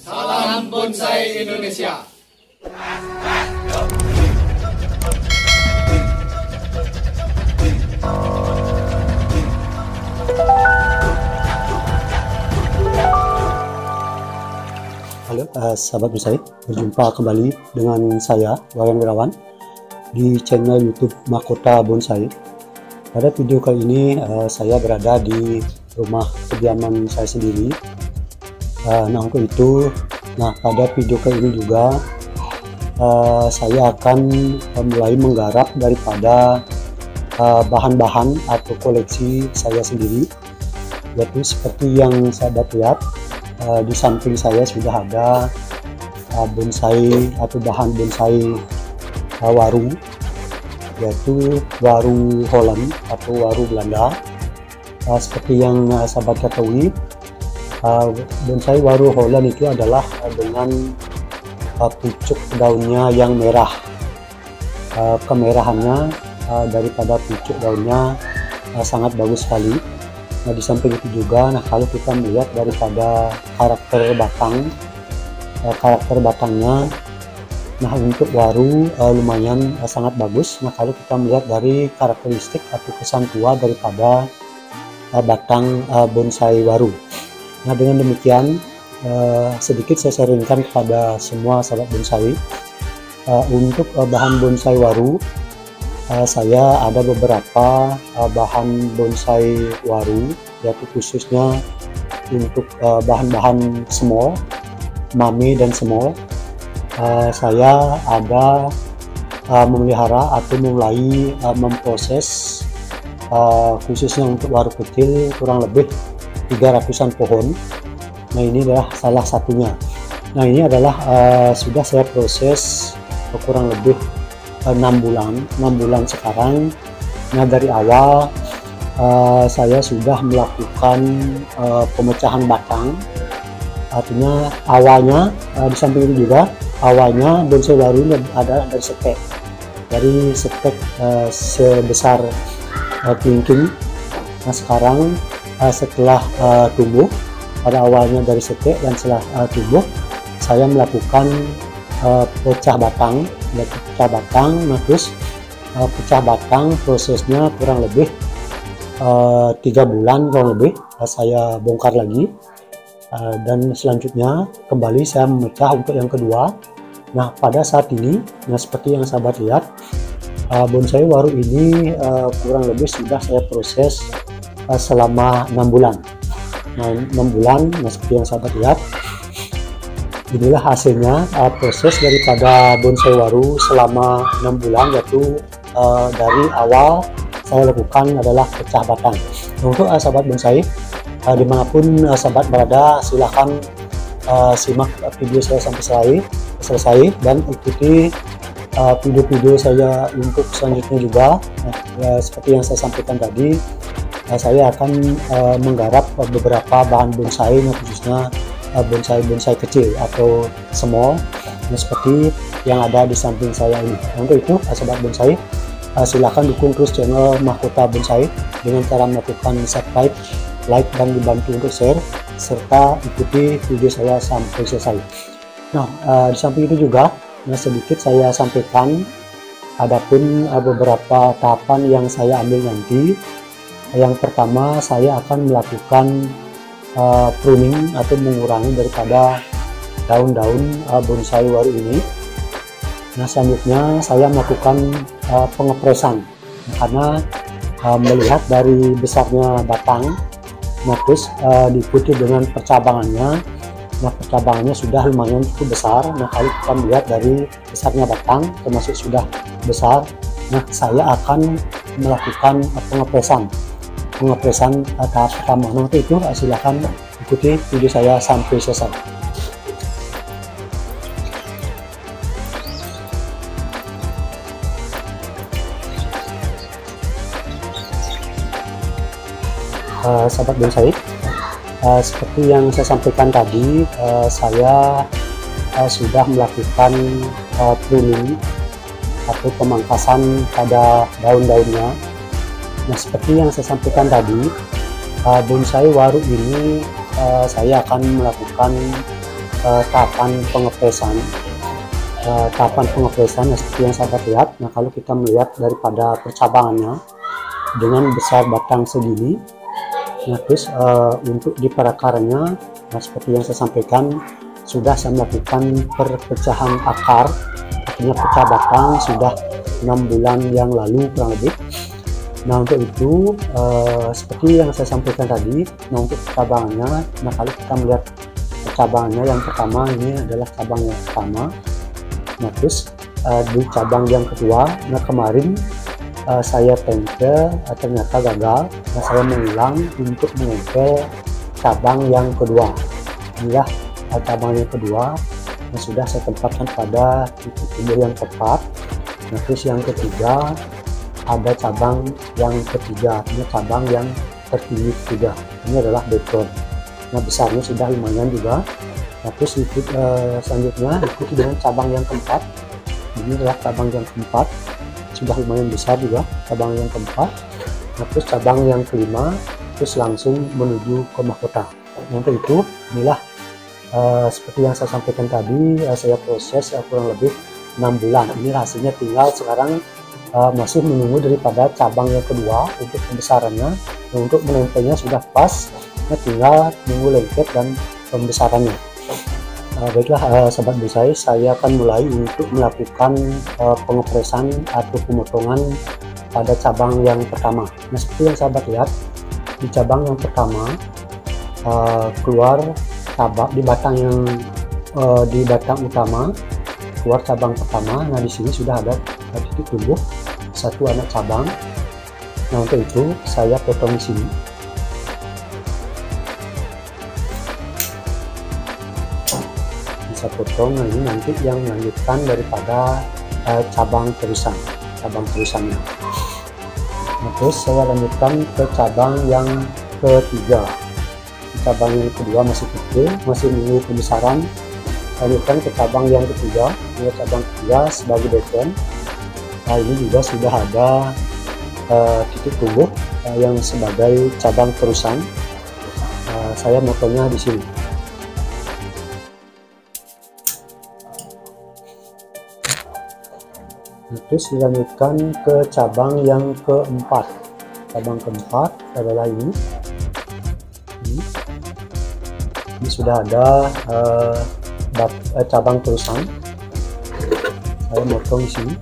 Salam Bonsai Indonesia. Halo sahabat bonsai, berjumpa kembali dengan saya Wayan Wirawan di channel YouTube Mahkota Bonsai. Pada video kali ini saya berada di rumah kediaman saya sendiri. Nah untuk itu, pada video kali ini juga saya akan mulai menggarap daripada bahan-bahan atau koleksi saya sendiri, yaitu seperti yang sahabat lihat. Di samping saya sudah ada bonsai atau bahan bonsai waru, yaitu waru Holland atau waru Belanda. Seperti yang sahabat ketahui, bonsai waru Holland itu adalah dengan pucuk daunnya yang merah. Kemerahannya daripada pucuk daunnya sangat bagus sekali. Nah di samping itu juga, kalau kita melihat daripada karakter batangnya, untuk waru lumayan sangat bagus. Nah kalau kita melihat dari karakteristik atau kesan tua daripada batang bonsai waru. Nah dengan demikian, sedikit saya sharingkan kepada semua sahabat bonsai. Untuk bahan bonsai waru, saya ada beberapa bahan bonsai waru, yaitu khususnya untuk bahan-bahan small, mame dan small. Saya ada memelihara atau mulai memproses khususnya untuk waru kecil kurang lebih 300-an pohon. Nah ini adalah salah satunya. Nah ini adalah sudah saya proses kurang lebih 6 bulan sekarang. Nah dari awal saya sudah melakukan pemecahan batang. Artinya awalnya di samping itu juga awalnya bonsai waru ini ada dari setek sebesar kelingking. Nah sekarang setelah tumbuh, pada awalnya dari setek dan setelah tumbuh, saya melakukan pecah batang. Nah terus pecah batang prosesnya kurang lebih 3 bulan kurang lebih, saya bongkar lagi, dan selanjutnya kembali saya memecah untuk yang kedua. Nah pada saat ini, seperti yang sahabat lihat, bonsai waru ini kurang lebih sudah saya proses selama 6 bulan. Nah 6 bulan, seperti yang sahabat lihat, inilah hasilnya proses daripada bonsai waru selama 6 bulan, yaitu dari awal saya lakukan adalah pecah batang. Untuk sahabat bonsai dimanapun sahabat berada, silahkan simak video saya sampai selesai dan ikuti video-video saya untuk selanjutnya juga. Seperti yang saya sampaikan tadi, saya akan menggarap beberapa bahan bonsai, khususnya bonsai kecil atau small, seperti yang ada di samping saya ini. Untuk itu sahabat bonsai, silahkan dukung terus channel Mahkota Bonsai dengan cara melakukan subscribe, like, dan dibantu untuk share, serta ikuti video saya sampai selesai. Nah di samping itu juga, sedikit saya sampaikan adapun beberapa tahapan yang saya ambil nanti. Yang pertama, saya akan melakukan pruning atau mengurangi daripada daun-daun bonsai waru ini. Nah selanjutnya saya melakukan pengepresan, karena melihat dari besarnya batang, nah terus diikuti dengan percabangannya. Nah percabangannya sudah lumayan cukup besar. Nah kalau kita melihat dari besarnya batang termasuk sudah besar, nah saya akan melakukan pengepresan tahap pertama. Nah untuk itu silakan ikuti video saya sampai selesai. Sahabat bonsai, seperti yang saya sampaikan tadi, saya sudah melakukan pruning atau pemangkasan pada daun-daunnya. Nah seperti yang saya sampaikan tadi, bonsai waru ini saya akan melakukan tahapan pengepresan. Seperti yang sahabat lihat. Nah kalau kita melihat daripada percabangannya dengan besar batang segini, nah terus untuk di perakarnya, nah seperti yang saya sampaikan, sudah saya melakukan perpecahan akar, artinya pecah batang sudah 6 bulan yang lalu kurang lebih. Nah untuk itu seperti yang saya sampaikan tadi, nah untuk cabangannya, nah kalau kita melihat cabangannya yang pertama, ini adalah cabang yang pertama. Nah terus di cabang yang kedua, nah kemarin saya tempel, ternyata gagal. Nah saya mengulang untuk menempel cabang yang kedua. Inilah cabang yang kedua yang sudah saya tempatkan pada titik tumbuh yang tepat. Nah terus yang ketiga ada cabang yang ketiga, ini cabang yang tertinggi ketiga, ini adalah background. Nah besarnya sudah lumayan juga. Nah terus selanjutnya ikuti dengan cabang yang keempat. Ini adalah cabang yang keempat, sudah lumayan besar juga cabang yang keempat. Nah terus cabang yang kelima, terus langsung menuju ke mahkota. Nah, untuk itu inilah seperti yang saya sampaikan tadi, saya proses kurang lebih 6 bulan. Ini hasilnya, tinggal sekarang masih menunggu daripada cabang yang kedua untuk pembesarannya. Nah, untuk menempelnya sudah pas, nah, tinggal menunggu lengket dan pembesarannya. Baiklah sahabat bonsai, saya akan mulai untuk melakukan pengepresan atau pemotongan pada cabang yang pertama. Nah seperti yang sahabat lihat, di cabang yang pertama keluar cabang di batang utama, keluar cabang pertama. Nah di sini sudah ada titik tumbuh satu anak cabang. Nah untuk itu saya potong di sini. Saya potong. Nah ini nanti yang melanjutkan daripada cabang terusannya. Nah, terus saya lanjutkan ke cabang yang ketiga. Cabang yang kedua masih kecil, masih menunggu pembesaran. Lanjutkan ke cabang yang ketiga. Ini cabang ketiga sebagai background. Nah ini juga sudah ada titik tumbuh yang sebagai cabang terusan. Saya motongnya di sini. Terus dilanjutkan ke cabang yang keempat. Cabang keempat adalah ini. Ini sudah ada cabang terusan. Saya motong di sini.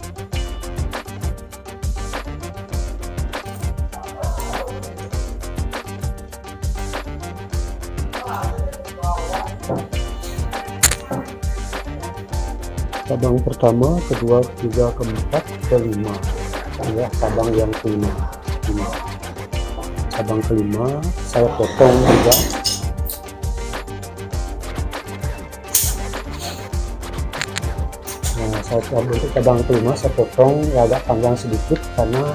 Cabang pertama, kedua, ketiga, keempat, kelima. Ya, cabang yang kelima. Cabang kelima saya potong juga. Nah, untuk cabang kelima saya potong ya, agak panjang sedikit karena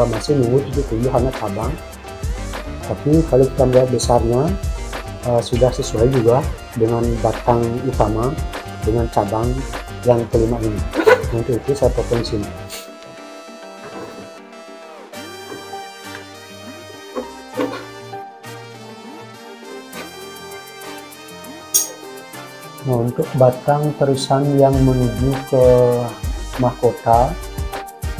masih nunggu titik tumbuh anak cabang. Tapi kalau kita melihat besarnya sudah sesuai juga dengan batang utama dengan cabang yang kelima ini. Untuk itu saya potong sini. Nah untuk batang terusan yang menuju ke mahkota,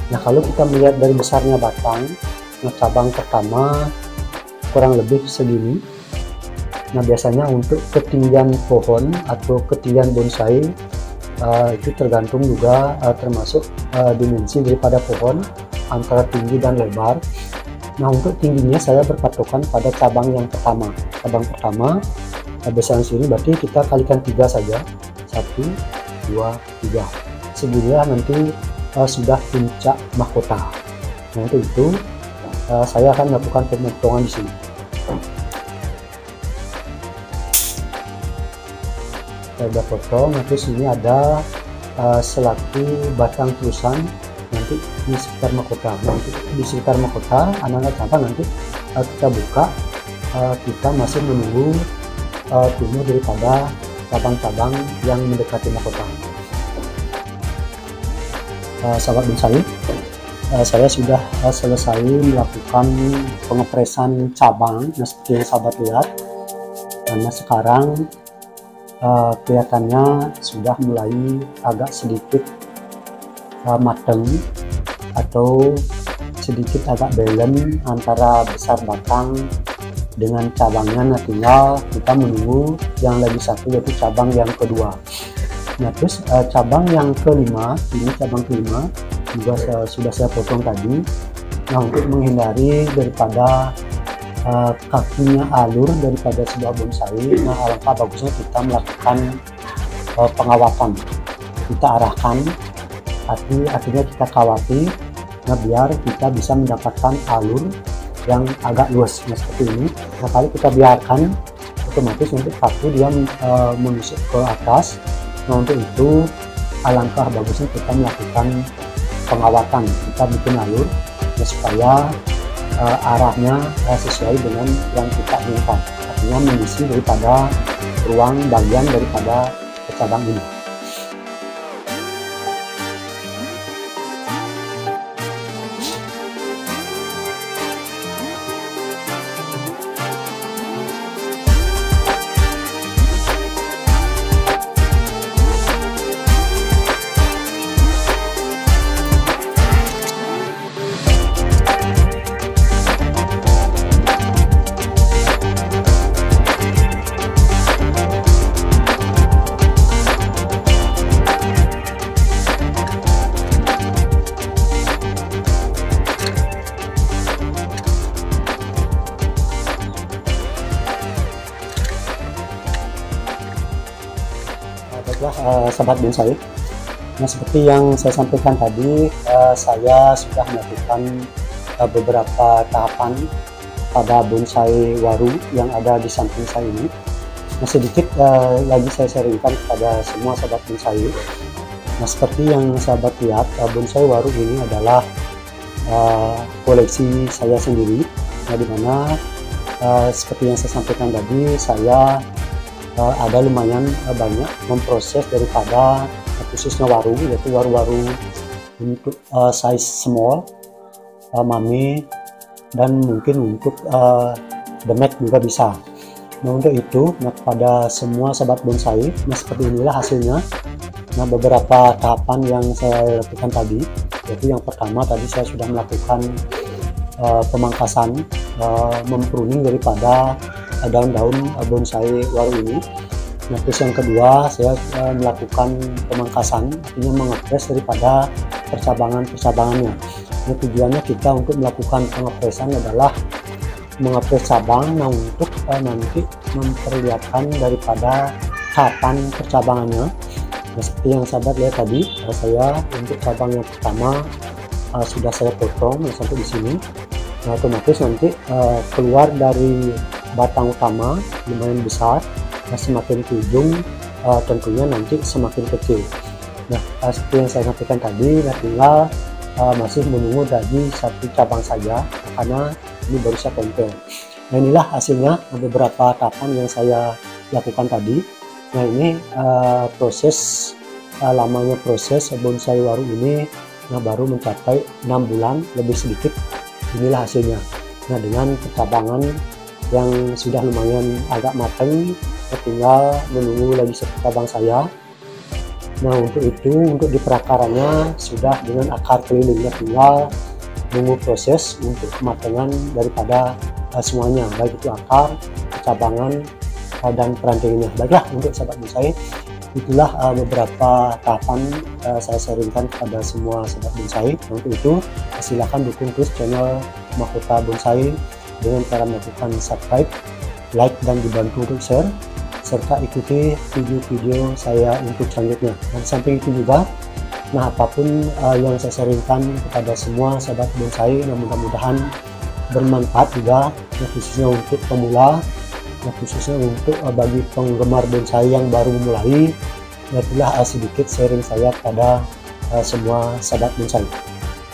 nah kalau kita melihat dari besarnya batang, nah cabang pertama kurang lebih segini. Nah biasanya untuk ketinggian pohon atau ketinggian bonsai itu tergantung juga termasuk dimensi daripada pohon antara tinggi dan lebar. Nah, untuk tingginya saya berpatokan pada cabang yang pertama. Cabang pertama besaran sini berarti kita kalikan 3 saja. 1, 2, 3. Seginilah nanti sudah puncak mahkota. Nah, untuk itu saya akan melakukan pemotongan di sini. Saya sudah potong. Nanti sini ada selaki batang tulisan nanti di sekitar mahkota. Nanti di sekitar mahkota anak-anak cabang nanti kita buka, kita masih menunggu tumbuh daripada cabang-cabang yang mendekati mahkota. Sahabat bonsai, saya sudah selesai melakukan pengepresan cabang. Nah, seperti yang sahabat lihat, karena sekarang kelihatannya sudah mulai agak sedikit matang atau sedikit agak belen antara besar batang dengan cabangnya. Nah, tinggal kita menunggu yang lagi satu, yaitu cabang yang kedua. Nah, terus cabang yang kelima, ini cabang kelima juga sudah saya potong tadi. Nah, untuk menghindari daripada kakinya alur daripada sebuah bonsai, nah alangkah bagusnya kita melakukan pengawatan. Kita arahkan, artinya kita kawati, nah biar kita bisa mendapatkan alur yang agak luas. Nah, seperti ini. Nah, kalau kita biarkan, otomatis untuk satu dia menusuk ke atas. Nah, untuk itu alangkah bagusnya kita melakukan pengawatan. Kita bikin alur supaya arahnya sesuai dengan yang kita inginkan, artinya mengisi daripada ruang bagian daripada cabang ini. Sahabat bonsai, nah seperti yang saya sampaikan tadi, saya sudah melakukan beberapa tahapan pada bonsai waru yang ada di samping saya ini. Nah, sedikit lagi saya sharingkan kepada semua sahabat bonsai. Nah, seperti yang sahabat lihat, bonsai waru ini adalah koleksi saya sendiri. Nah, dimana seperti yang saya sampaikan tadi, saya ada lumayan banyak memproses daripada khususnya waru, yaitu waru-waru untuk size small, mame, dan mungkin untuk demek juga bisa. Nah, untuk itu, nah, kepada semua sahabat bonsai, nah seperti inilah hasilnya. Nah, beberapa tahapan yang saya lakukan tadi, yaitu yang pertama tadi saya sudah melakukan pemangkasan, mempruning daripada daun-daun bonsai waru ini. Nah, terus yang kedua saya melakukan pemangkasan, artinya mengepres daripada percabangan-percabangannya. Nah, tujuannya kita untuk melakukan pengepresan adalah mengepres cabang, nah untuk nanti memperlihatkan daripada tahapan percabangannya. Nah, seperti yang sahabat lihat tadi, saya untuk cabang yang pertama sudah saya potong sampai di sini. Nah, otomatis nanti keluar dari batang utama lumayan besar. Nah, semakin ke ujung tentunya nanti semakin kecil. Nah, seperti yang saya sampaikan tadi, nah tinggal masih menunggu dari satu cabang saja karena ini baru saya tempel. Nah, inilah hasilnya beberapa tahapan yang saya lakukan tadi. Nah, ini proses lamanya proses bonsai waru ini, nah baru mencapai 6 bulan lebih sedikit. Inilah hasilnya. Nah, dengan percabangan yang sudah lumayan agak matang, tinggal menunggu lagi satu cabang saya. Nah, untuk itu, untuk di perakaranya sudah dengan akar kelilingnya, tinggal menunggu proses untuk kematangan daripada semuanya, baik itu akar, cabangan, dan perantingnya. Baiklah, untuk sahabat bonsai, itulah beberapa tahapan saya sharingkan kepada semua sahabat bonsai. Nah, untuk itu silakan dukung terus channel mahkota bonsai dengan cara melakukan subscribe, like, dan dibantu untuk share, serta ikuti video-video saya untuk selanjutnya. Dan samping itu juga, nah apapun yang saya sharingkan kepada semua sahabat bonsai, mudah-mudahan bermanfaat juga, khususnya untuk pemula, khususnya untuk bagi penggemar bonsai yang baru memulai. Itulah sedikit sharing saya pada semua sahabat bonsai.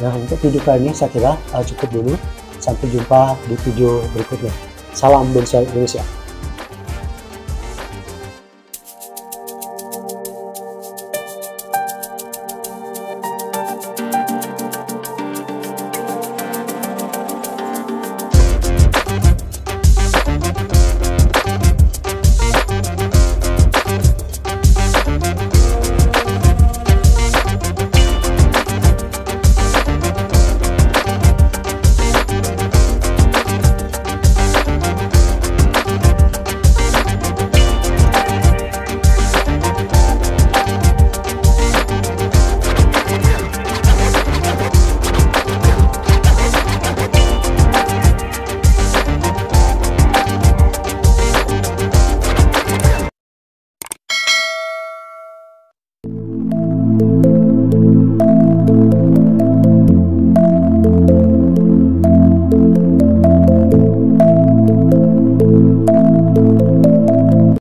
Nah, untuk video kali ini saya kira cukup dulu. Sampai jumpa di video berikutnya. Salam bonsai Indonesia.